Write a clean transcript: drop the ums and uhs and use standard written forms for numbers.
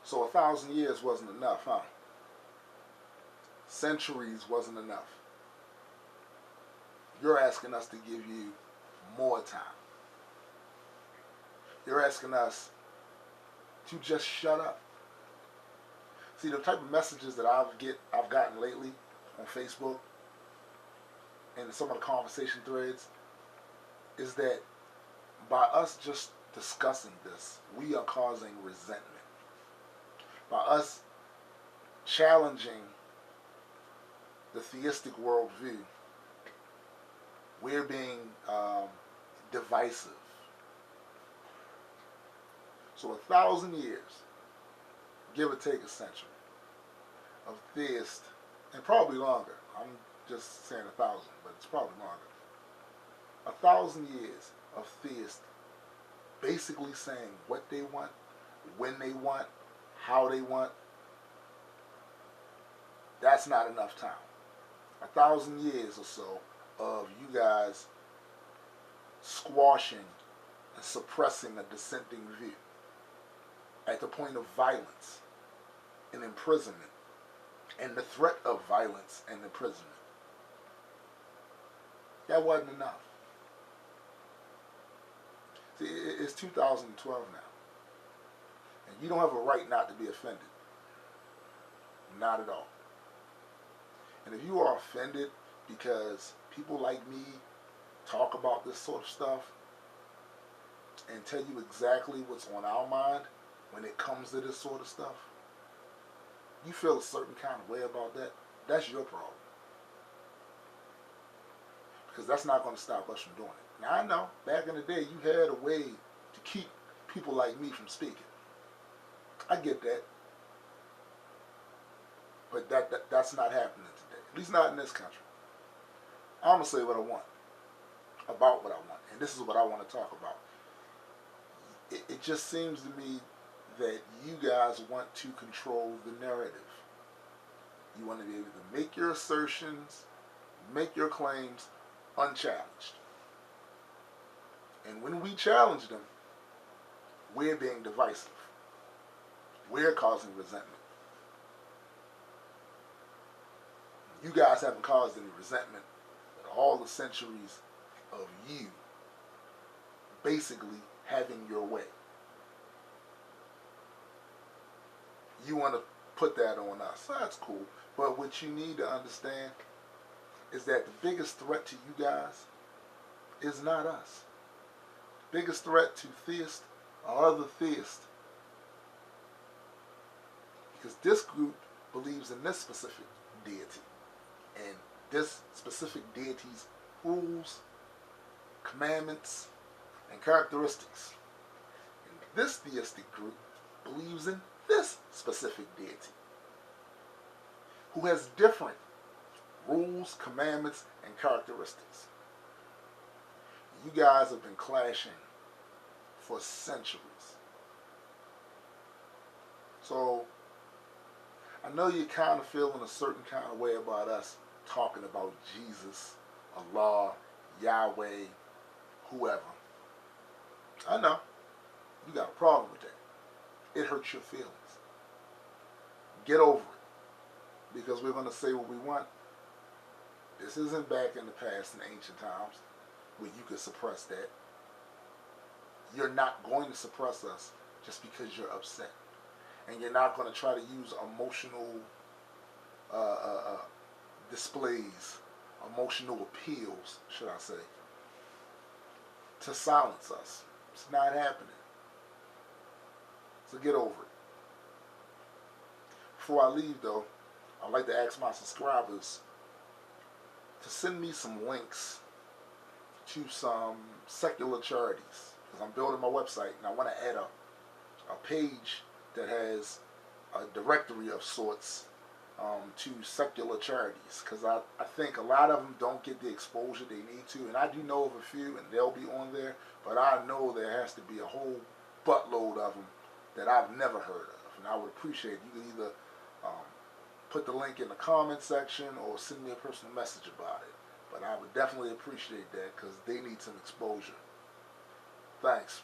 So 1,000 years wasn't enough, huh? Centuries wasn't enough. You're asking us to give you more time. You're asking us to just shut up. See, the type of messages that I've gotten lately on Facebook and some of the conversation threads is that by us just discussing this, we are causing resentment. By us challenging the theistic worldview, we're being divisive. So 1,000 years, give or take a century, of theist, and probably longer. I'm just saying 1,000, but it's probably longer. 1,000 years of theists basically saying what they want, when they want, how they want. That's not enough time. 1,000 years or so of you guys squashing and suppressing a dissenting view at the point of violence and imprisonment and the threat of violence and imprisonment. That wasn't enough. See, it's 2012 now. And you don't have a right not to be offended. Not at all. And if you are offended because people like me talk about this sort of stuff and tell you exactly what's on our mind when it comes to this sort of stuff, you feel a certain kind of way about that, that's your problem. Because that's not going to stop us from doing it. Now I know, back in the day, you had a way to keep people like me from speaking. I get that. But that's not happening today. At least not in this country. I'm going to say what I want. About what I want. And this is what I want to talk about. It just seems to me that you guys want to control the narrative. You want to be able to make your assertions, make your claims unchallenged. And when we challenge them, we're being divisive. We're causing resentment. You guys haven't caused any resentment in all the centuries of you basically having your way. You want to put that on us. That's cool. But what you need to understand is that the biggest threat to you guys is not us. The biggest threat to theists or other theists, because this group believes in this specific deity and this specific deity's rules, commandments, and characteristics. And this theistic group believes in this specific deity, who has different rules, commandments, and characteristics. You guys have been clashing for centuries. So I know you're kind of feeling a certain kind of way about us talking about Jesus, Allah, Yahweh, whoever. I know. You got a problem with that. It hurts your feelings. Get over it. Because we're going to say what we want. This isn't back in the past in ancient times where you could suppress that. You're not going to suppress us just because you're upset. And you're not going to try to use emotional displays, emotional appeals, should I say, to silence us. It's not happening. So get over it. Before I leave, though, I'd like to ask my subscribers to send me some links to some secular charities, because I'm building my website and I want to add a page that has a directory of sorts to secular charities, because I think a lot of them don't get the exposure they need to, and I do know of a few and they'll be on there, but I know there has to be a whole buttload of them that I've never heard of, and I would appreciate it. You can either put the link in the comment section or send me a personal message about it, but I would definitely appreciate that because they need some exposure. Thanks.